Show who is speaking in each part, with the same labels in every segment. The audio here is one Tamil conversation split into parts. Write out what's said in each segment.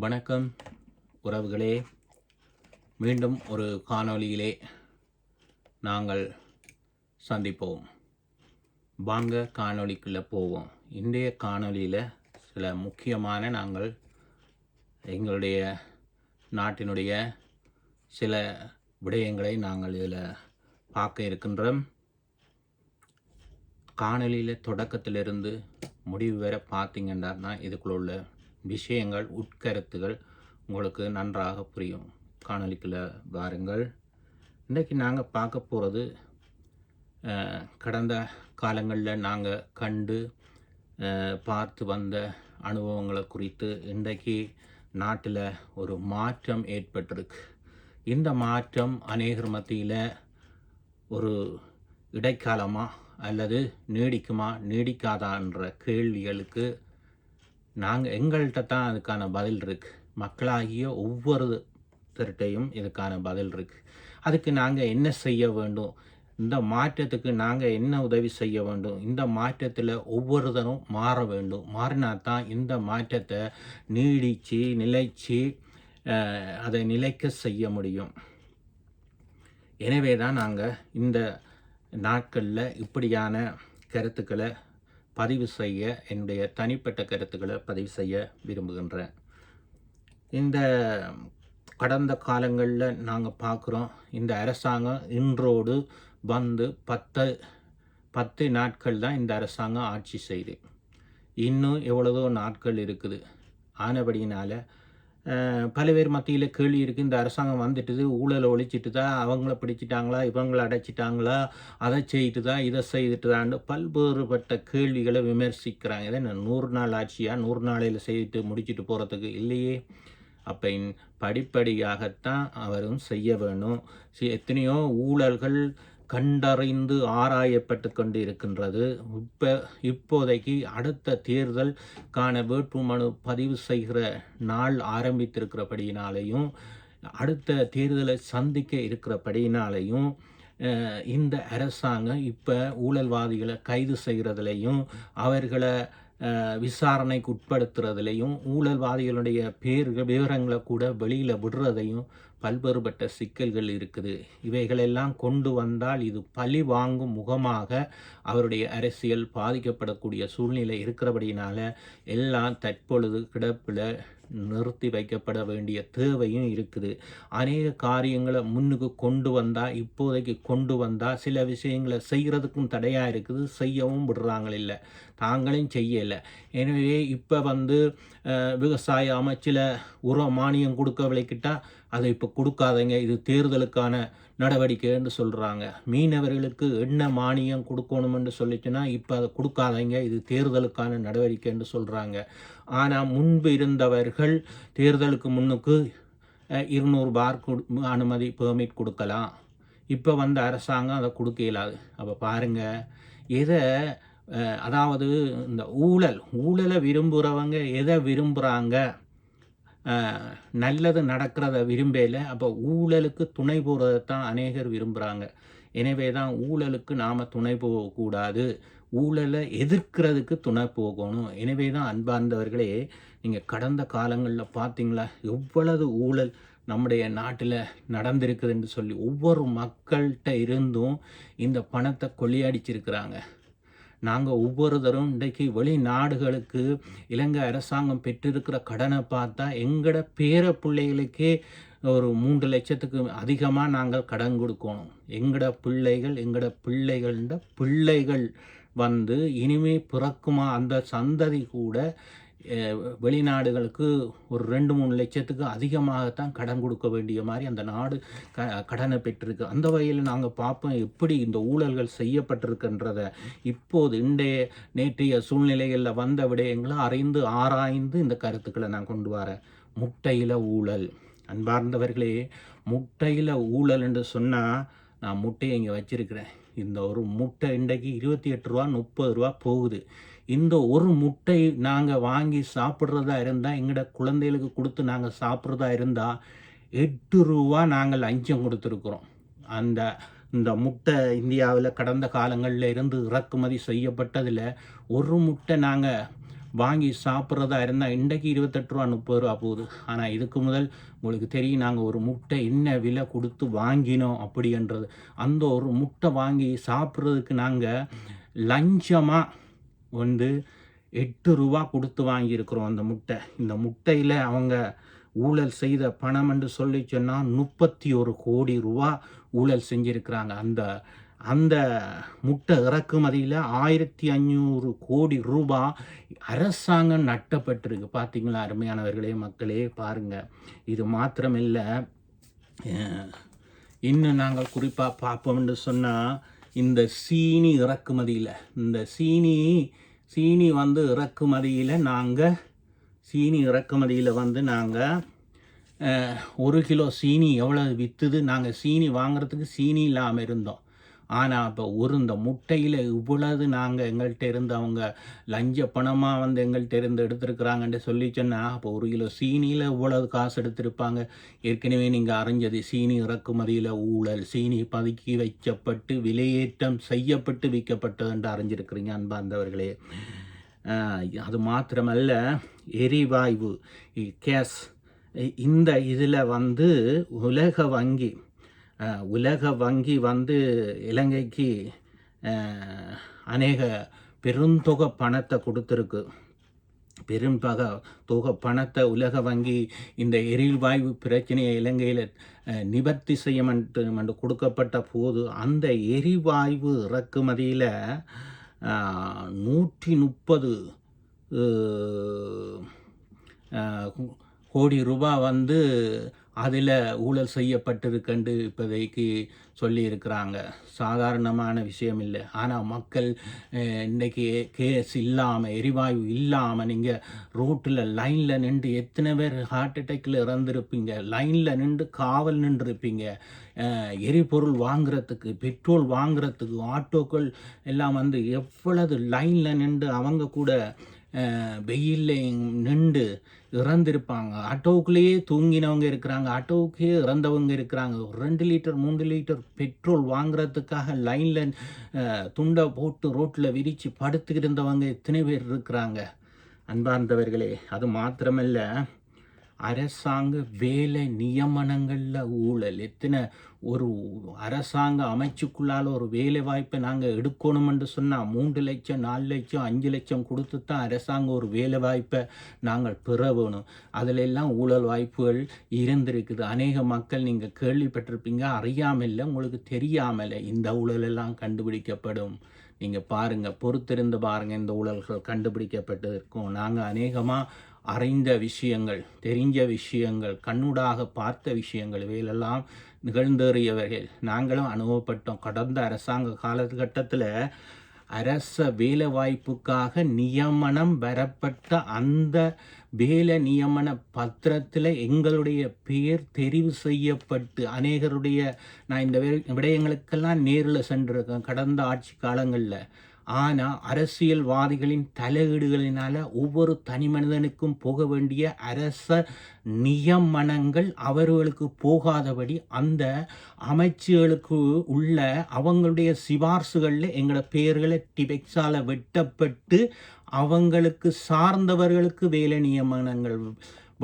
Speaker 1: வணக்கம் உறவுகளே, மீண்டும் ஒரு காணொளியிலே நாங்கள் சந்திப்போம். வாங்க காணொளிக்குள்ளே போவோம். இன்றைய காணொளியில் சில முக்கியமான நாங்கள் எங்களுடைய நாட்டினுடைய சில விடயங்களை நாங்கள் இதில் பார்க்க இருக்கின்றோம். காணொளியில் தொடக்கத்திலிருந்து முடிவு வரை பார்த்தீங்கன்னா தான் இதுக்குள்ள உள்ள விஷயங்கள், உட்கருத்துகள் உங்களுக்கு நன்றாக புரியும். காணொளிக்குள்ள வாருங்கள். இன்றைக்கி நாங்கள் பார்க்க போகிறது கடந்த காலங்களில் நாங்கள் கண்டு பார்த்து வந்த அனுபவங்களை குறித்து. இன்றைக்கு நாட்டில் ஒரு மாற்றம் ஏற்பட்டிருக்கு. இந்த மாற்றம் அநேகர் மத்தியில் ஒரு இடைக்காலமாக அல்லது நீடிக்குமா நீடிக்காதான்ற கேள்விகளுக்கு நாங்கள் எங்கள்கிட்ட தான் அதுக்கான பதில் இருக்குது. மக்களாகிய ஒவ்வொருத்தர்கிட்டையும் இதுக்கான பதில் இருக்குது. அதுக்கு நாங்கள் என்ன செய்ய வேண்டும், இந்த மாற்றத்துக்கு நாங்கள் என்ன உதவி செய்ய வேண்டும், இந்த மாற்றத்தில் ஒவ்வொருத்தரும் மாற வேண்டும். மாறினா தான் இந்த மாற்றத்தை நீடித்து நிலைச்சு அதை நிலைக்க செய்ய முடியும். எனவே தான் நாங்கள் இந்த நாட்களில் இப்படியான கருத்துக்களை பதிவு செய்ய, என்னுடைய தனிப்பட்ட கருத்துக்களை பதிவு செய்ய விரும்புகின்றேன். இந்த கடந்த காலங்களில் நாங்கள் பார்க்குறோம், இந்த அரசாங்கம் இன்றோடு வந்து 10 நாட்கள் தான் இந்த அரசாங்கம் ஆட்சி செய்து. இன்னும் எவ்வளவோ நாட்கள் இருக்குது. ஆனபடியினால் பல பேர் மத்தியில் கேள்வி இருக்குது, இந்த அரசாங்கம் வந்துட்டுது, ஊழலை ஒழிச்சிட்டு தான், அவங்கள பிடிச்சிட்டாங்களா, இவங்களை அடைச்சிட்டாங்களா, அதை செய்துட்டு தான், இதை செய்துட்டு தான்னு பல்வேறுபட்ட கேள்விகளை விமர்சிக்கிறாங்க. இதை 100 நாள் ஆட்சியாக 100 நாளையில் செய்துட்டு முடிச்சுட்டு போகிறதுக்கு இல்லையே. அப்போ படிப்படியாகத்தான் அவரும் செய்ய வேணும். எத்தனையோ ஊழல்கள் கண்டறிந்து ஆராயப்பட்டு கொண்டு இருக்கின்றது. இப்போதைக்கு அடுத்த தேர்தலுக்கான வேட்புமனு பதிவு செய்கிற நாள் ஆரம்பித்திருக்கிறபடியினாலையும், அடுத்த தேர்தலை சந்திக்க இருக்கிறபடியினாலையும் இந்த அரசாங்கம் இப்போ ஊழல்வாதிகளை கைது செய்கிறதுலையும் அவர்களை விசாரணைக்கு உட்படுத்துறதுலையும் ஊழல்வாதிகளுடைய விவரங்களை கூட வெளியில் விடுறதையும் பல்வேறுபட்ட சிக்கல்கள் இருக்குது. இவைகளெல்லாம் கொண்டு வந்தால் இது பழி வாங்கும் முகமாக அவருடைய அரசியல் பாதிக்கப்படக்கூடிய சூழ்நிலை இருக்கிறபடினால எல்லாம் தற்பொழுது கிடப்பில் நிறுத்தி வைக்கப்பட வேண்டிய தேவையும் இருக்குது. அநேக காரியங்களை முன்னுக்கு கொண்டு வந்தால், இப்போதைக்கு கொண்டு வந்தால் சில விஷயங்களை செய்கிறதுக்கும் தடையாக இருக்குது, செய்யவும் விடுறாங்களில்ல, தாங்களும் செய்யலை. எனவே இப்போ விவசாய அமைச்சில் மானியம் கொடுக்க விளைக்கிட்டால் அதை இப்போ கொடுக்காதீங்க, இது தேர்தலுக்கான நடவடிக்கைன்னு சொல்கிறாங்க. மீனவர்களுக்கு என்ன மானியம் கொடுக்கணுமென்று சொல்லிச்சுன்னா இப்போ அதை கொடுக்காதீங்க, இது தேர்தலுக்கான நடவடிக்கைன்னு சொல்கிறாங்க. ஆனால் முன்பு இருந்தவர்கள் தேர்தலுக்கு முன்னுக்கு 200 பார் அனுமதி பெர்மிட் கொடுக்கலாம். இப்போ அரசாங்கம் அதை கொடுக்க இயலாது. அப்போ பாருங்கள், எதை அதாவது இந்த ஊழலை விரும்புகிறவங்க எதை விரும்புகிறாங்க, நல்லது நடக்கிறத விரும்பல. அப்போ ஊழலுக்கு துணை போகிறத தான் அநேகர் விரும்புகிறாங்க. எனவே தான் ஊழலுக்கு நாம் துணை போகக்கூடாது, ஊழலை எதிர்க்கிறதுக்கு துணை போகணும். எனவே தான் அன்பார்ந்தவர்களே, நீங்கள் கடந்த காலங்களில் பார்த்தீங்களா எவ்வளவு ஊழல் நம்முடைய நாட்டில் நடந்திருக்குதுன்னு சொல்லி ஒவ்வொரு மக்கள்கிட்ட இருந்தும் இந்த பணத்தை கொள்ளையடிச்சிருக்கிறாங்க. நாங்கள் ஒவ்வொருத்தரும் இன்றைக்கு வெளிநாடுகளுக்கு இலங்கை அரசாங்கம் பெற்றிருக்கிற கடனை பார்த்தா எங்களோட பேர பிள்ளைகளுக்கே ஒரு 3 லட்சத்துக்கு அதிகமாக நாங்கள் கடன் கொடுக்கணும். எங்களோட பிள்ளைகள பிள்ளைகள் இனிமே பிறக்குமா அந்த சந்ததி கூட வெளிநாடுகளுக்கு ஒரு 2-3 லட்சத்துக்கு அதிகமாகத்தான் கடன் கொடுக்க வேண்டிய மாதிரி அந்த நாடு கடனை பெற்றிருக்கு. அந்த வகையில் நாங்கள் பார்ப்போம் எப்படி இந்த ஊழல்கள் செய்யப்பட்டிருக்கின்றத. இப்போது நேற்றைய சூழ்நிலைகளில் வந்த விடயங்களை அறிந்து ஆராய்ந்து இந்த கருத்துக்களை நான் கொண்டு வரேன். முட்டையில் ஊழல். அன்பார்ந்தவர்களே, முட்டையில் ஊழல் என்று சொன்னால், நான் முட்டையை இங்கே வச்சிருக்கிறேன். இந்த ஒரு முட்டை இன்றைக்கு 28 ரூபா 30 ரூபா போகுது. இந்த ஒரு முட்டை நாங்கள் வாங்கி சாப்பிட்றதா இருந்தால், எங்களோட குழந்தைகளுக்கு கொடுத்து நாங்கள் சாப்பிட்றதா இருந்தால் 8 ரூபா நாங்கள் லஞ்சம் கொடுத்துருக்குறோம். இந்த முட்டை இந்தியாவில் கடந்த காலங்களில் இருந்து இறக்குமதி செய்யப்பட்டதில் ஒரு முட்டை நாங்கள் வாங்கி சாப்பிட்றதா இருந்தால் இன்றைக்கு 28 ரூபா 30 ரூபா போகுது. ஆனால் இதுக்கு முதல் உங்களுக்கு தெரியும் நாங்கள் ஒரு முட்டை என்ன விலை கொடுத்து வாங்கினோம் அப்படின்றது. அந்த ஒரு முட்டை வாங்கி சாப்பிட்றதுக்கு நாங்கள் லஞ்சமாக வந்து 8 ரூபா கொடுத்து வாங்கியிருக்கிறோம் அந்த முட்டை. இந்த முட்டையில் அவங்க ஊழல் செய்த பணம் என்று சொல்லி சொன்னால் 31 கோடி ரூபா ஊழல் செஞ்சுருக்கிறாங்க. அந்த அந்த முட்டை இறக்குமதியில் 1500 கோடி ரூபா அரசாங்கம் நட்டப்பட்டிருக்கு. பார்த்தீங்களா அருமையானவர்களே, மக்களே பாருங்கள். இது மாத்திரமில்லை, இன்னும் நாங்கள் குறிப்பாக பார்ப்போம்னு சொன்னால் இந்த சீனி இறக்குமதியில் சீனி வந்து இறக்குமதியில் நாங்கள் 1 கிலோ சீனி எவ்வளோ விற்றுது. நாங்கள் சீனி வாங்குறதுக்கு சீனி இல்லாமல் இருந்தோம். ஆனால் இப்போ இந்த முட்டையில் இவ்வளவு நாங்கள் எங்கள்கிட்ட இருந்து அவங்க லஞ்ச பணமாக வந்து எங்கள்கிட்ட இருந்து எடுத்துருக்குறாங்கன்னு சொல்லி சொன்னால் அப்போ 1 கிலோ சீனியில் இவ்வளவு காசு எடுத்திருப்பாங்க. ஏற்கனவே நீங்கள் அறிஞ்சது சீனி இறக்குமதியில் ஊழல், சீனி பதுக்கி வைக்கப்பட்டு விலையேற்றம் செய்யப்பட்டு விற்கப்பட்டது என்று அறிஞ்சிருக்கிறீங்க அன்பார்ந்தவர்களே. அது மாத்திரமல்ல, எரிவாயு கேஸ் இந்த இதில் வந்து உலக வங்கி வந்து இலங்கைக்கு அநேக பெருந்தொகை பணத்தை கொடுத்துருக்கு. தொகை பணத்தை உலக வங்கி இந்த எரிவாயு பிரச்சனையை இலங்கையில் நிவர்த்தி செய்ய கொடுக்கப்பட்ட போது அந்த எரிவாயு இறக்குமதியில் 130 கோடி ரூபா வந்து அதில் ஊழல் செய்யப்பட்டிருக்குன்னு இப்போதைக்கு சொல்லியிருக்கிறாங்க. சாதாரணமான விஷயம் இல்லை. ஆனால் மக்கள் இன்றைக்கி கேஸ் இல்லாமல், எரிவாயு இல்லாமல் நீங்கள் ரோட்டில் லைனில் நின்று எத்தனை பேர் ஹார்ட் அட்டாக்கில் இறந்துருப்பீங்க, லைனில் நின்று காவல் நின்றுருப்பீங்க. எரிபொருள் வாங்குறதுக்கு, பெட்ரோல் வாங்குறதுக்கு ஆட்டோக்கள் எல்லாம் வந்து எவ்வளவு லைனில் நின்று அவங்க கூட வெயிலில் நின்று இறந்திருப்பாங்க. ஆட்டோவுக்குள்ளேயே தூங்கினவங்க இருக்கிறாங்க, ஆட்டோவுக்கே இறந்தவங்க இருக்கிறாங்க. 2 லிட்டர் 3 லிட்டர் பெட்ரோல் வாங்குறதுக்காக லைனில் துண்டை போட்டு ரோட்டில் விரித்து படுத்துக்கிட்டு இருந்தவங்க எத்தனை பேர் இருக்கிறாங்க அன்பார்ந்தவர்களே. அது மாத்திரமல்ல, அரசாங்க வேலை நியமனங்களில் ஊழல். எத்தனை ஒரு அரசாங்க அமைச்சுக்குள்ளால் ஒரு வேலை வாய்ப்பை நாங்கள் எடுக்கணுமென்று சொன்னால் 3 லட்சம் 4 லட்சம் 5 லட்சம் கொடுத்து தான் அரசாங்கம் ஒரு வேலை வாய்ப்பை நாங்கள் பெற வேணும். அதில் எல்லாம் ஊழல் வாய்ப்புகள் இருந்திருக்குது. அநேக மக்கள் நீங்கள் கேள்விப்பட்டிருப்பீங்க, அறியாமல் இல்லை, உங்களுக்கு தெரியாமல் இந்த ஊழலெல்லாம் கண்டுபிடிக்கப்படும். நீங்கள் பாருங்கள், பொறுத்திருந்து பாருங்கள், இந்த ஊழல்கள் கண்டுபிடிக்கப்பட்டிருக்கும். நாங்கள் அநேகமாக அறிந்த விஷயங்கள், தெரிஞ்ச விஷயங்கள், கண்ணூடாக பார்த்த விஷயங்கள் இவையெல்லாம் நிகழ்ந்தேறியவர்கள். நாங்களும் அனுபவப்பட்டோம். கடந்த அரசாங்க காலகட்டத்தில் அரச வேலை வாய்ப்புக்காக நியமனம் வரப்பட்ட அந்த வேலை நியமன பத்திரத்தில் எங்களுடைய பெயர் தெரிவு செய்யப்பட்டு அநேகருடைய, நான் இந்த விடயங்களுக்கெல்லாம் நேரில் சென்றிருக்கேன் கடந்த ஆட்சி காலங்களில். ஆனால் அரசியல்வாதிகளின் தலையீடுகளினால் ஒவ்வொரு தனி மனிதனுக்கும் போக வேண்டிய அரச நியமனங்கள் அவர்களுக்கு போகாதபடி அந்த அமைச்சுகளுக்கு உள்ள அவங்களுடைய சிபார்சுகளில் எங்களோட பெயர்களை டிபெக்ஸால் வெட்டப்பட்டு அவங்களுக்கு சார்ந்தவர்களுக்கு வேலை நியமனங்கள்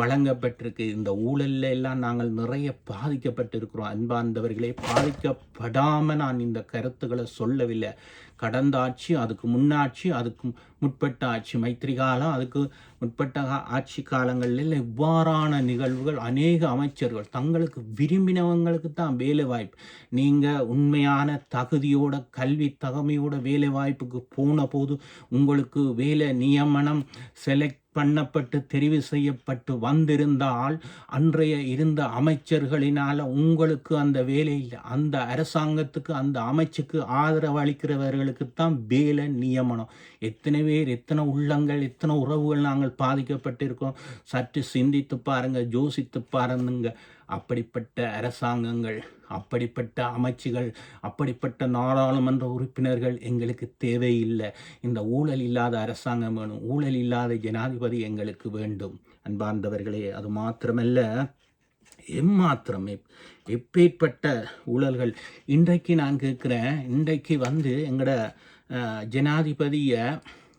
Speaker 1: வழங்கப்பட்டிருக்கு. இந்த ஊழல்ல எல்லாம் நாங்கள் நிறைய பாதிக்கப்பட்டிருக்கிறோம் அன்பார்ந்தவர்களே. பாதிக்கப்படாமல் நான் இந்த கருத்துக்களை சொல்லவில்லை. கடந்த ஆட்சி, அதுக்கு முன்னாட்சி, அதுக்கு முற்பட்ட ஆட்சி, மைத்திரி காலம், அதுக்கு முற்பட்ட ஆட்சி காலங்களில் இவ்வாறான நிகழ்வுகள் அநேக அமைச்சர்கள் தங்களுக்கு விரும்பினவங்களுக்கு தான் வேலை வாய்ப்பு. நீங்கள் உண்மையான தகுதியோட கல்வி தகமையோட வேலை வாய்ப்புக்கு போன போது உங்களுக்கு வேலை நியமனம் செலக்ட் பண்ணப்பட்டு தெரிவு செய்யப்பட்டு வந்திருந்தால் அன்றைய இருந்த அமைச்சர்களினால் உங்களுக்கு அந்த வேலையில் அந்த அரசாங்கத்துக்கு அந்த அமைச்சுக்கு ஆதரவு அளிக்கிறவர்களுக்குத்தான் வேலை நியமனம். எத்தனை பேர், எத்தனை உள்ளங்கள், எத்தனை உறவுகள் நாங்கள் பாதிக்கப்பட்டிருக்கோம். சற்று சிந்தித்து பாருங்கள், யோசித்து பாருங்க. அப்படிப்பட்ட அரசாங்கங்கள், அப்படிப்பட்ட அமைச்சுகள், அப்படிப்பட்ட நாடாளுமன்ற உறுப்பினர்கள் எங்களுக்கு தேவையில்லை. இந்த ஊழல் இல்லாத அரசாங்கம் வேணும், ஊழல் இல்லாத ஜனாதிபதி எங்களுக்கு வேண்டும் அன்பார்ந்தவர்களே. அது மாத்திரமல்ல, எப்பேற்பட்ட ஊழல்கள் இன்றைக்கு நான் கேட்குறேன். இன்றைக்கு எங்களோட ஜனாதிபதியை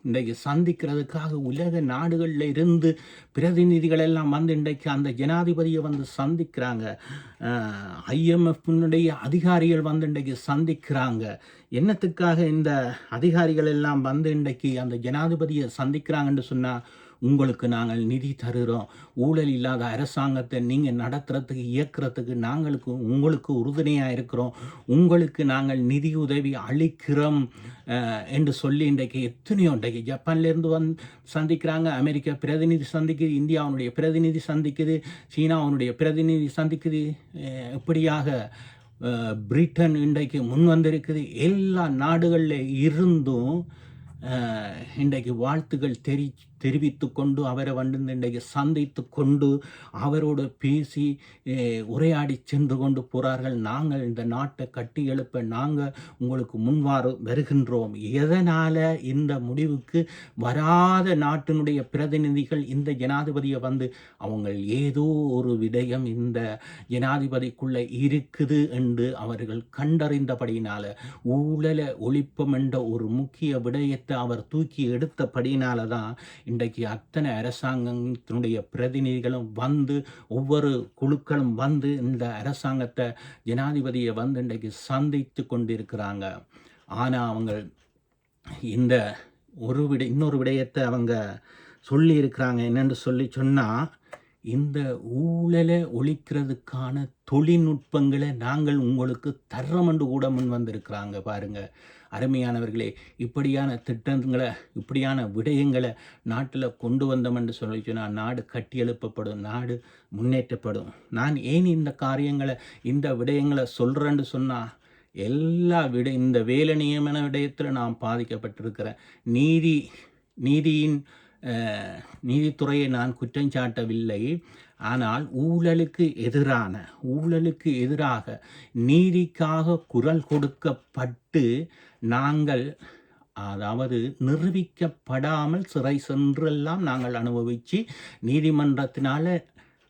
Speaker 1: இன்றைக்கு சந்திக்கிறதுக்காக உலக நாடுகளில் இருந்து பிரதிநிதிகள் எல்லாம் வந்து இன்றைக்கு அந்த ஜனாதிபதியை வந்து சந்திக்கிறாங்க. IMFனுடைய அதிகாரிகள் வந்து இன்றைக்கு சந்திக்கிறாங்க. என்னத்துக்காக இந்த அதிகாரிகள் எல்லாம் வந்து இன்றைக்கு அந்த ஜனாதிபதியை சந்திக்கிறாங்கன்னு சொன்னால், உங்களுக்கு நாங்கள் நிதி தருகிறோம், ஊழல் இல்லாத அரசாங்கத்தை நீங்கள் நடத்துறதுக்கு இயக்கிறதுக்கு உங்களுக்கு உறுதுணையாக இருக்கிறோம், உங்களுக்கு நாங்கள் நிதி உதவி அளிக்கிறோம் என்று சொல்லி இன்றைக்கு எத்தனையோ இன்றைக்கு ஜப்பான்லேருந்து சந்திக்கிறாங்க, அமெரிக்கா பிரதிநிதி சந்திக்குது, இந்தியாவுடைய பிரதிநிதி சந்திக்குது, சீனாவுடைய பிரதிநிதி சந்திக்குது, இப்படியாக பிரிட்டன் இன்றைக்கு முன் வந்திருக்குது. எல்லா நாடுகளில் இருந்தும் இன்றைக்கு வாழ்த்துக்கள் தெரிவித்து கொண்டு அவரை வந்து இன்றைக்கு சந்தித்து கொண்டு அவரோடு பேசி உரையாடி சென்று கொண்டு போகிறார்கள். நாங்கள் இந்த நாட்டை கட்டி எழுப்ப நாங்கள் உங்களுக்கு வருகின்றோம். எதனால் இந்த முடிவுக்கு வராத நாட்டினுடைய பிரதிநிதிகள் இந்த ஜனாதிபதியை வந்து அவங்க ஏதோ ஒரு விடயம் இந்த ஜனாதிபதிக்குள்ளே இருக்குது என்று அவர்கள் கண்டறிந்தபடியினால, ஊழலை ஒழிப்பம் என்ற ஒரு முக்கிய விடயத்தை அவர் தூக்கி எடுத்தபடியினால தான் இன்றைக்கு அத்தனை அரசாங்கத்தினுடைய பிரதிநிதிகளும் வந்து, ஒவ்வொரு குழுக்களும் வந்து இந்த அரசாங்கத்தை ஜனாதிபதியை வந்து இன்றைக்கு சந்தித்து கொண்டிருக்கிறாங்க. ஆனால் அவங்க இந்த இன்னொரு விடயத்தை அவங்க சொல்லி இருக்கிறாங்க. என்னென்று சொன்னால், இந்த ஊழலை ஒழிக்கிறதுக்கான தொழில்நுட்பங்களை நாங்கள் உங்களுக்கு தர்றமென்று கூட முன் வந்திருக்கிறாங்க. பாருங்கள் அருமையானவர்களே, இப்படியான திட்டங்களை இப்படியான விடயங்களை நாட்டில் கொண்டு வந்தோம் என்று சொன்னால் நாடு கட்டியெழுப்பப்படும், நாடு முன்னேற்றப்படும். நான் ஏன் இந்த விடயங்களை சொல்கிறேன்னு சொன்னால், இந்த வேலை நியமன விடயத்தில் நான் பாதிக்கப்பட்டிருக்கிறேன். நீதித்துறையை நான் குற்றம் சாட்டவில்லை. ஆனால் ஊழலுக்கு எதிராக நீதிக்காக குரல் கொடுக்கப்பட்டு நாங்கள், அதாவது நிரூபிக்கப்படாமல் சிறை சென்றெல்லாம் நாங்கள் அனுபவித்து நீதிமன்றத்தினால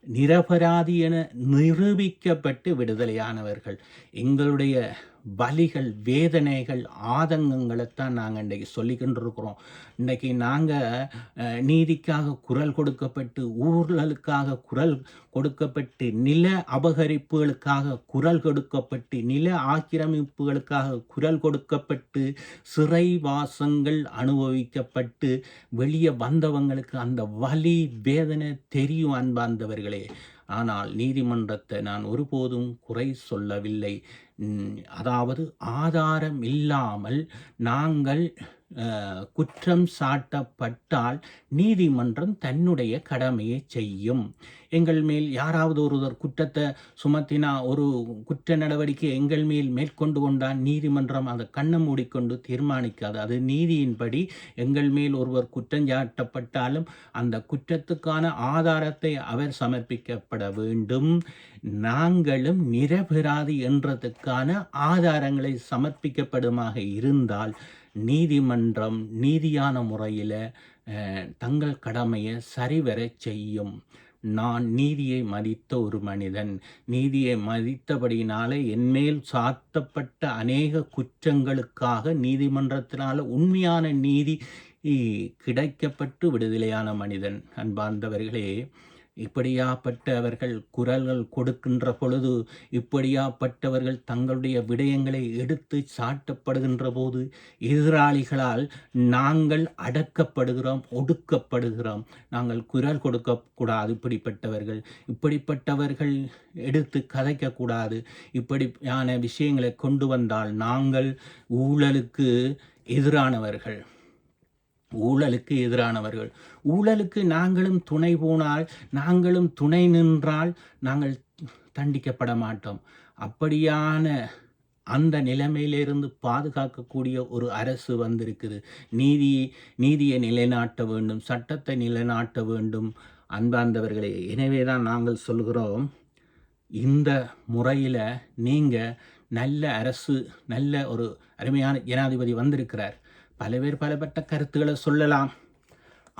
Speaker 1: நிரபராதி என நிரூபிக்கப்பட்டு விடுதலையானவர்கள். எங்களுடைய வலிகள், வேதனைகள், ஆதங்கங்களைத்தான் நாங்கள் இன்றைக்கி சொல்லிக்கின்றிருக்கிறோம். இன்றைக்கி நாங்கள் நீதிக்காக குரல் கொடுக்கப்பட்டு, ஊழலுக்காக குரல் கொடுக்கப்பட்டு, நில அபகரிப்புகளுக்காக குரல் கொடுக்கப்பட்டு, நில ஆக்கிரமிப்புகளுக்காக குரல் கொடுக்கப்பட்டு, சிறைவாசங்கள் அனுபவிக்கப்பட்டு வெளியே வந்தவங்களுக்கு அந்த வலி வேதனை தெரியும் அன்பார்ந்தவர்களே. ஆனால் நீதிமன்றத்தை நான் ஒருபோதும் குறை சொல்லவில்லை. அதாவது ஆதாரம் இல்லாமல் நாங்கள் குற்றம் சாட்டப்பட்டால் நீதிமன்றம் தன்னுடைய கடமையை செய்யும். எங்கள் மேல் யாராவது ஒருவர் குற்றத்தை சுமத்தினா, ஒரு குற்ற நடவடிக்கை எங்கள் மேல் மேற்கொண்டு கொண்டால் நீதிமன்றம் அதை கண்ணை மூடிக்கொண்டு தீர்மானிக்காது. அது நீதியின்படி எங்கள் மேல் ஒருவர் குற்றம் சாட்டப்பட்டாலும் அந்த குற்றத்துக்கான ஆதாரத்தை அவர் சமர்ப்பிக்கப்பட வேண்டும். நாங்களும் நிரபராதி என்றதுக்கான ஆதாரங்களை சமர்ப்பிக்கப்படுமாக இருந்தால் நீதிமன்றம் நீதியான முறையில் தங்கள் கடமையை சரிவர செய்யும். நான் நீதியை மதித்த ஒரு மனிதன். நீதியை மதித்தபடியினால என்மேல் சாத்தப்பட்ட அநேக குற்றங்களுக்காக நீதிமன்றத்தினால் உண்மையான நீதி கிடைக்கப்பட்டு விடுதலையான மனிதன். அன்பார்ந்தவர்களே, இப்படியாப்பட்டவர்கள் குரல்கள் கொடுக்கின்ற பொழுது, இப்படியாப்பட்டவர்கள் தங்களுடைய விடயங்களை எடுத்து சாட்டப்படுகின்ற போது எதிராளிகளால் நாங்கள் அடக்கப்படுகிறோம், ஒடுக்கப்படுகிறோம். நாங்கள் குரல் கொடுக்கக்கூடாது. இப்படிப்பட்டவர்கள் எடுத்து கதைக்கக்கூடாது. இப்படியான விஷயங்களை கொண்டு வந்தால் நாங்கள் ஊழலுக்கு எதிரானவர்கள். ஊழலுக்கு நாங்களும் துணை போனால், நாங்களும் துணை நின்றால் நாங்கள் தண்டிக்கப்பட மாட்டோம். அப்படியான அந்த நிலைமையிலிருந்து பாதுகாக்கக்கூடிய ஒரு அரசு வந்திருக்குது. நீதியை நிலைநாட்ட வேண்டும், சட்டத்தை நிலைநாட்ட வேண்டும். அன்பார்ந்தவர்களே, எனவே தான் நாங்கள் சொல்கிறோம், இந்த முறையில் நீங்கள் நல்ல அரசு, நல்ல ஒரு அருமையான ஜனாதிபதி வந்திருக்கிறார். பல பேர் பலப்பட்ட கருத்துக்களை சொல்லலாம்.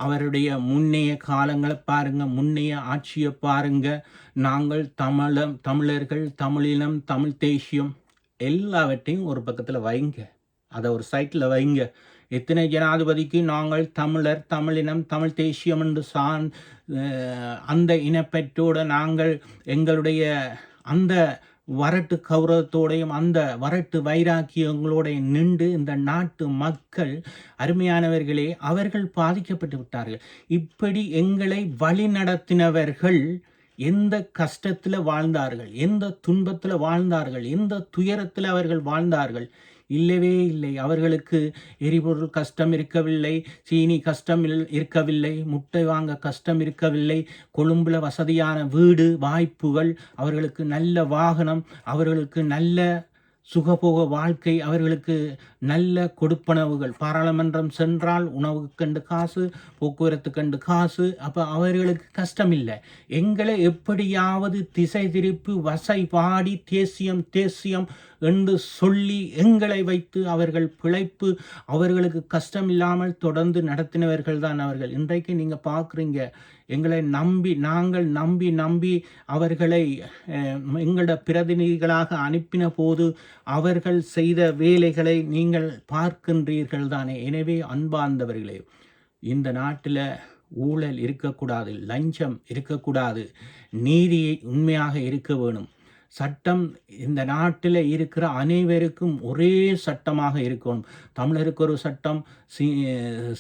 Speaker 1: அவருடைய முன்னைய காலங்களை பாருங்கள், முன்னைய ஆட்சியை பாருங்கள். நாங்கள் தமிழர்கள், தமிழினம், தமிழ் தேசியம் எல்லாவற்றையும் ஒரு பக்கத்தில் வைங்க, அதை ஒரு சைட்டில் வைங்க. எத்தனை ஜனாதிபதிக்கு நாங்கள் தமிழர், தமிழினம், தமிழ் தேசியம் என்று அந்த இனப்பற்றோடு நாங்கள் எங்களுடைய அந்த வரட்டு கௌரவத்தோடையும் அந்த வரட்டு வைராக்கியங்களோடைய நின்று இந்த நாட்டு மக்கள் அருமையானவர்களே அவர்கள் பாதிக்கப்பட்டு விட்டார்கள். இப்படி எங்களை வழி நடத்தினவர்கள் எந்த கஷ்டத்தில் வாழ்ந்தார்கள், எந்த துன்பத்தில் வாழ்ந்தார்கள், எந்த துயரத்தில் அவர்கள் வாழ்ந்தார்கள்? இல்லவே இல்லை. அவர்களுக்கு எரிபொருள் கஷ்டம் இருக்கவில்லை, சீனி கஷ்டம் இருக்கவில்லை, முட்டை வாங்க கஷ்டம் இருக்கவில்லை, கொழும்புல வசதியான வீடு வாய்ப்புகள், அவர்களுக்கு நல்ல வாகனம், அவர்களுக்கு நல்ல சுகபோக வாழ்க்கை, அவர்களுக்கு நல்ல கொடுப்பனவுகள். பாராளுமன்றம் சென்றால் உணவுக்கு கண்டு காசு, போக்குவரத்து கண்டு காசு. அப்போ அவர்களுக்கு கஷ்டம் இல்லை. எங்களை எப்படியாவது திசை திருப்பி வசை பாடி தேசியம் தேசியம் என்று சொல்லி எங்களை வைத்து அவர்கள் பிழைப்பு, அவர்களுக்கு கஷ்டம் இல்லாமல் தொடர்ந்து நடத்தினவர்கள் தான் அவர்கள். இன்றைக்கு நீங்கள் பார்க்குறீங்க, எங்களை நாங்கள் நம்பி அவர்களை எங்களோட பிரதிநிதிகளாக அனுப்பின போது அவர்கள் செய்த வேலைகளை நீங்கள் பார்க்கின்றீர்கள் தானே. எனவே அன்பார்ந்தவர்களே, இந்த நாட்டில் ஊழல் இருக்கக்கூடாது, லஞ்சம் இருக்கக்கூடாது, நீதி உண்மையாக இருக்க வேணும். சட்டம் இந்த நாட்டில் இருக்கிற அனைவருக்கும் ஒரே சட்டமாக இருக்கணும். தமிழருக்கு ஒரு சட்டம்,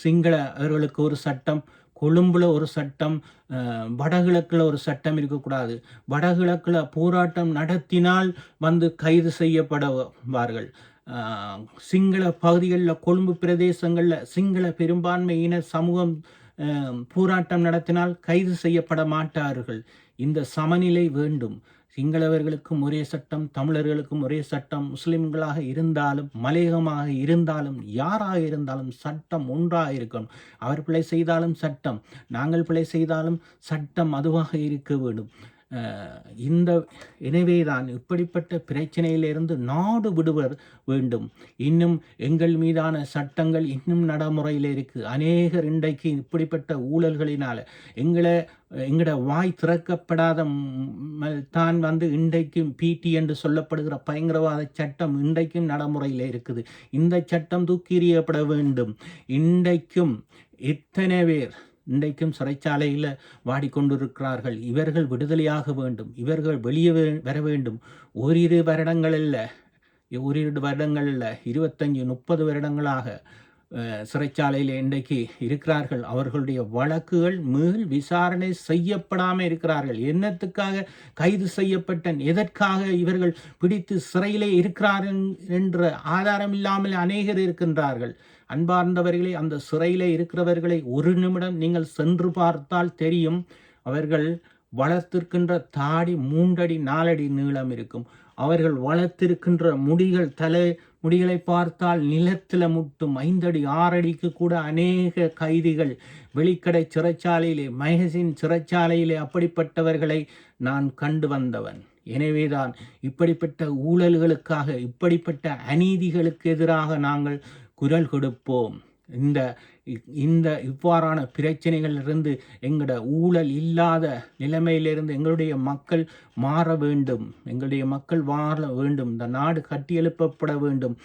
Speaker 1: சிங்களவர்களுக்கு ஒரு சட்டம், கொழும்புல ஒரு சட்டம், வடகிழக்கில் ஒரு சட்டம் இருக்கக்கூடாது. வடகிழக்கில் போராட்டம் நடத்தினால் கைது செய்யப்படுவார்கள். சிங்கள பகுதிகளில், கொழும்பு பிரதேசங்களில் சிங்கள பெரும்பான்மையின சமூகம் போராட்டம் நடத்தினால் கைது செய்யப்பட மாட்டார்கள். இந்த சமநிலை வேண்டும். சிங்களவர்களுக்கும் ஒரே சட்டம், தமிழர்களுக்கும் ஒரே சட்டம், முஸ்லிம்களாக இருந்தாலும் மலையகமாக இருந்தாலும் யாராக இருந்தாலும் சட்டம் ஒன்றாக இருக்கணும். அவர் பிழை செய்தாலும் சட்டம், நாங்கள் பிழை செய்தாலும் சட்டம் அதுவாக இருக்க வேண்டும். எனவேதான் இப்படிப்பட்ட பிரச்சனையிலிருந்து நாடு விடுவர் வேண்டும். இன்னும் எங்கள் மீதான சட்டங்கள் இன்னும் நடைமுறையில் இருக்குது. அநேகர் இன்றைக்கு இப்படிப்பட்ட ஊழல்களினால் எங்களோட வாய் திறக்கப்படாத தான் இன்றைக்கும் பிடி என்று சொல்லப்படுகிற பயங்கரவாத சட்டம் இன்றைக்கும் நடைமுறையில் இருக்குது. இந்த சட்டம் தூக்கி எறியப்பட வேண்டும். இன்றைக்கும் எத்தனை பேர் இன்றைக்கும் சிறைச்சாலையில் வாடிக்கொண்டிருக்கிறார்கள். இவர்கள் விடுதலையாக வேண்டும். இவர்கள் வெளியே வர வேண்டும். ஓரிரு வருடங்கள் இல்லை, 25-30 வருடங்களாக சிறைச்சாலையில் இன்றைக்கு இருக்கிறார்கள். அவர்களுடைய வழக்குகள் மீள் விசாரணை செய்யப்படாமல் இருக்கிறார்கள். என்னத்துக்காக கைது செய்யப்பட்ட, எதற்காக இவர்கள் பிடித்து சிறையிலே இருக்கிறார்கள் என்ற ஆதாரம் இல்லாமல் அநேகர் இருக்கின்றார்கள். அன்பார்ந்தவர்களே, அந்த சிறையிலே இருக்கிறவர்களை ஒரு நிமிடம் நீங்கள் சென்று பார்த்தால் தெரியும். அவர்கள் வளர்த்திருக்கின்ற தாடி 3 அடி 4 அடி நீளம் இருக்கும். அவர்கள் வளர்த்திருக்கின்ற முடிகளை பார்த்தால் நிலத்தில் முட்டும் 5 அடி 6 அடிக்கு கூட அநேக கைதிகள் வெளிக்கடை சிறைச்சாலையிலே, மகசின் சிறைச்சாலையிலே அப்படிப்பட்டவர்களை நான் கண்டு வந்தவன். எனவேதான் இப்படிப்பட்ட ஊழல்களுக்காக, இப்படிப்பட்ட அநீதிகளுக்கு எதிராக நாங்கள் குரல் கொடுப்போம். இந்த இவ்வாறான பிரச்சனைகளிலிருந்து, எங்களோட ஊழல் இல்லாத நிலைமையிலிருந்து எங்களுடைய மக்கள் மாற வேண்டும். எங்களுடைய மக்கள் வாழ வேண்டும். இந்த நாடு கட்டியெழுப்பப்பட வேண்டும்.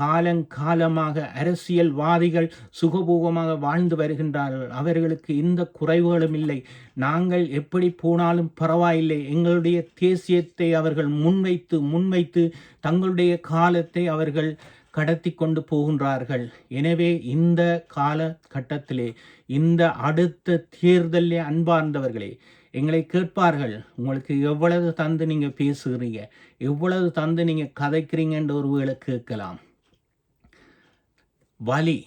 Speaker 1: காலங்காலமாக அரசியல்வாதிகள் சுகபோகமாக வாழ்ந்து வருகின்றார்கள். அவர்களுக்கு எந்த குறைவுகளும் இல்லை. நாங்கள் எப்படி போனாலும் பரவாயில்லை. எங்களுடைய தேசியத்தை அவர்கள் முன்வைத்து தங்களுடைய காலத்தை அவர்கள் கடத்தி கொண்டு போகின்றார்கள். எனவே இந்த காலகட்டத்திலே, இந்த அடுத்த தேர்தலிலே அன்பார்ந்தவர்களே, எங்களை கேட்பார்கள், உங்களுக்கு எவ்வளவு தந்து நீங்கள் பேசுகிறீங்க, எவ்வளவு தந்து நீங்கள் கதைக்கிறீங்கன்ற ஒருவேளை கேட்கலாம். வலி,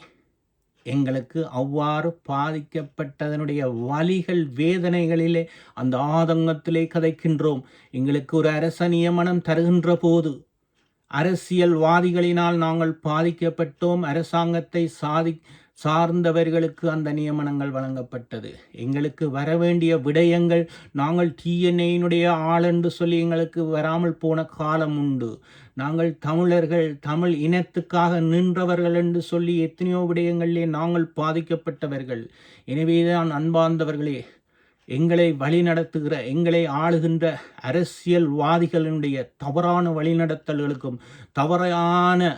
Speaker 1: எங்களுக்கு அவ்வாறு பாதிக்கப்பட்டதனுடைய வலிகள், வேதனைகளிலே, அந்த ஆதங்கத்திலே கதைக்கின்றோம். எங்களுக்கு ஒரு அரச நியமனம் தருகின்ற போது அரசியல்வாதிகளினால் நாங்கள் பாதிக்கப்பட்டோம். அரசாங்கத்தை சார்ந்தவர்களுக்கு அந்த நியமனங்கள் வழங்கப்பட்டது. எங்களுக்கு வரவேண்டிய விடயங்கள், நாங்கள் டிஎன்ஏயினுடைய ஆள் என்று சொல்லி எங்களுக்கு வராமல் போன காலம் உண்டு. நாங்கள் தமிழர்கள், தமிழ் இனத்துக்காக நின்றவர்கள் என்று சொல்லி எத்தனையோ விடயங்களிலே நாங்கள் பாதிக்கப்பட்டவர்கள். எனவேதான் அன்பார்ந்தவர்களே, எங்களை வழிநடத்துகிற, எங்களை ஆளுகின்ற அரசியல்வாதிகளினுடைய தவறான வழிநடத்தல்களுக்கும் தவறான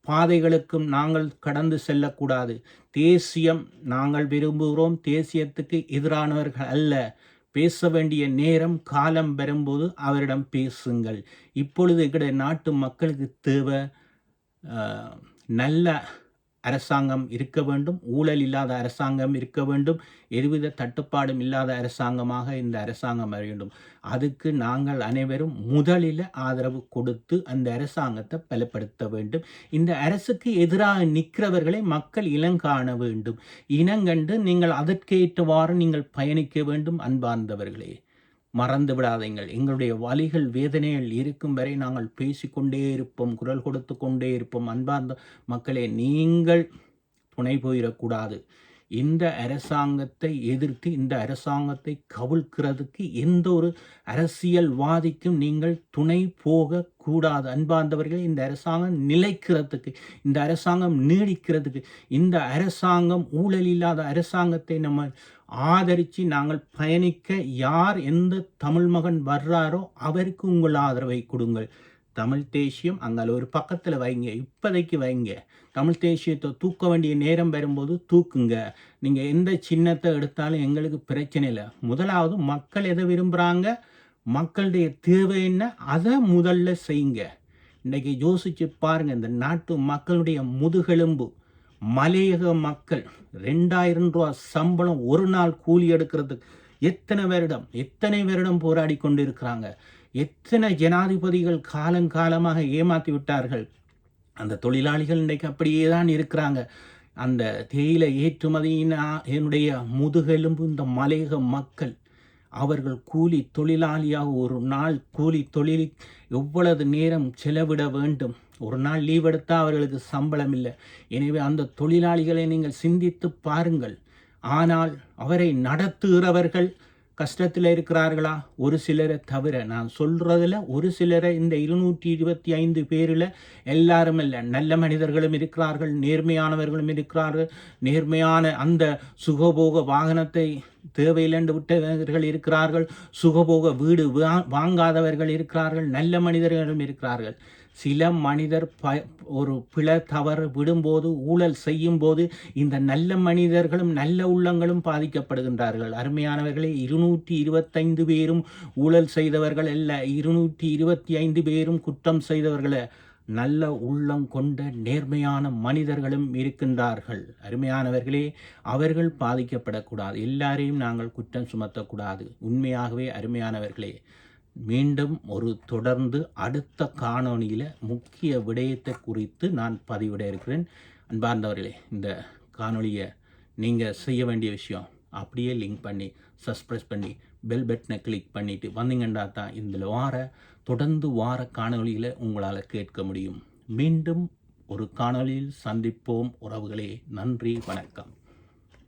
Speaker 1: பாதைகளுக்கும் நாங்கள் கடந்து செல்லக்கூடாது. தேசியம் நாங்கள் விரும்புகிறோம், தேசியத்துக்கு எதிரானவர்கள் அல்ல. பேச வேண்டிய நேரம் காலம் வரும்போது அவரிடம் பேசுங்கள். இப்பொழுது எங்களுடைய நாட்டு மக்களுக்கு தேவை நல்ல அரசாங்கம் இருக்க வேண்டும், ஊழல் இல்லாத அரசாங்கம் இருக்க வேண்டும், எதுவித தட்டுப்பாடும் இல்லாத அரசாங்கமாக இந்த அரசாங்கம் வர வேண்டும். அதுக்கு நாங்கள் அனைவரும் முதலில் ஆதரவு கொடுத்து அந்த அரசாங்கத்தை பலப்படுத்த வேண்டும். இந்த அரசுக்கு எதிராக நிற்கிறவர்களை மக்கள் இனங்காண வேண்டும். இனங்கண்டு நீங்கள் அதற்கேற்றவாறு நீங்கள் பயணிக்க வேண்டும். அன்பார்ந்தவர்களே, மறந்து விடாதீங்கள். எங்களுடைய வலிகள் வேதனைகள் இருக்கும் வரை நாங்கள் பேசிக்கொண்டே இருப்போம், குரல் கொடுத்து கொண்டே இருப்போம். அன்பார்ந்த மக்களே, நீங்கள் துணை போயிடக்கூடாது. இந்த அரசாங்கத்தை எதிர்த்து இந்த அரசாங்கத்தை கவிழ்க்கிறதுக்கு எந்த ஒரு அரசியல்வாதிக்கும் நீங்கள் துணை போக கூடாது. அன்பார்ந்தவர்களே, இந்த அரசாங்கம் நிலைக்கிறதுக்கு, இந்த அரசாங்கம் நீடிக்கிறதுக்கு, இந்த அரசாங்கம் ஊழல் இல்லாத அரசாங்கத்தை நம்ம ஆதரித்து நாங்கள் பயணிக்க யார் எந்த தமிழ் மகன் வர்றாரோ அவருக்கு உங்கள் ஆதரவை கொடுங்கள். தமிழ் தேசியம் அங்கே ஒரு பக்கத்தில் வைங்க, இப்போதைக்கு வைங்க. தமிழ் தேசியத்தை தூக்க வேண்டிய நேரம் வரும்போது தூக்குங்க. நீங்கள் எந்த சின்னத்தை எடுத்தாலும் எங்களுக்கு பிரச்சனை இல்லை. முதலாவது மக்கள் எதை விரும்புகிறாங்க, மக்களுடைய தேவை என்ன, அதை முதல்ல செய்யுங்க. இன்றைக்கி யோசிச்சு பாருங்கள், இந்த நாட்டு மக்களுடைய முதுகெலும்பு மலையக மக்கள் 2000 ரூபா சம்பளம் ஒரு நாள் கூலி எடுக்கிறதுக்கு எத்தனை வருடம் போராடி கொண்டிருக்கிறாங்க. எத்தனை ஜனாதிபதிகள் காலங்காலமாக ஏமாற்றி விட்டார்கள். அந்த தொழிலாளிகள் இன்றைக்கு அப்படியே தான் இருக்கிறாங்க. அந்த தேயிலை ஏற்றுமதியினுடைய முதுகெலும்பு இந்த மலையக மக்கள். அவர்கள் கூலி தொழிலாளியாக ஒரு நாள் கூலி தொழில் எவ்வளவு நேரம் செலவிட வேண்டும். ஒரு நாள் லீவ் எடுத்தால் அவர்களுக்கு சம்பளம் இல்லை. எனவே அந்த தொழிலாளிகளை நீங்கள் சிந்தித்து பாருங்கள். ஆனால் அவரை நடத்துகிறவர்கள் கஷ்டத்தில் இருக்கிறார்களா? ஒரு சிலரை தவிர. நான் சொல்கிறதில் ஒரு சிலரை, இந்த 225 பேரில் எல்லாரும் இல்லை, நல்ல மனிதர்களும் இருக்கிறார்கள், நேர்மையானவர்களும் இருக்கிறார்கள். நேர்மையான அந்த சுகபோக வாகனத்தை தேவையில்லை விட்டவர்கள் இருக்கிறார்கள், சுகபோக வீடு வாங்காதவர்கள் இருக்கிறார்கள், நல்ல மனிதர்களும் இருக்கிறார்கள். சில மனிதர் ஒரு பிழை தவறு விடும்போது, ஊழல் செய்யும் போது இந்த நல்ல மனிதர்களும் நல்ல உள்ளங்களும் பாதிக்கப்படுகின்றார்கள். அருமையானவர்களே, 225 பேரும் ஊழல் செய்தவர்கள் அல்ல, 225 பேரும் குற்றம் செய்தவர்கள, நல்ல உள்ளம் கொண்ட நேர்மையான மனிதர்களும் இருக்கின்றார்கள். அருமையானவர்களே, அவர்கள் பாதிக்கப்படக்கூடாது. எல்லாரையும் நாங்கள் குற்றம் சுமத்தக்கூடாது. உண்மையாகவே அருமையானவர்களே, மீண்டும் ஒரு தொடர்ந்து அடுத்த காணொளியில் முக்கிய விடயத்தை குறித்து நான் பதிவிட இருக்கிறேன். அன்பார்ந்தவர்களே, இந்த காணொளியை நீங்கள் செய்ய வேண்டிய விஷயம், அப்படியே லிங்க் பண்ணி சப்ஸ்கிரைப் பண்ணி பெல் பட்டனை கிளிக் பண்ணிவிட்டு வந்தீங்கன்னா தான் இந்த தொடர்ந்து வார காணொளியில் உங்களால் கேட்க முடியும். மீண்டும் ஒரு காணொளியில் சந்திப்போம் உறவுகளே. நன்றி, வணக்கம்.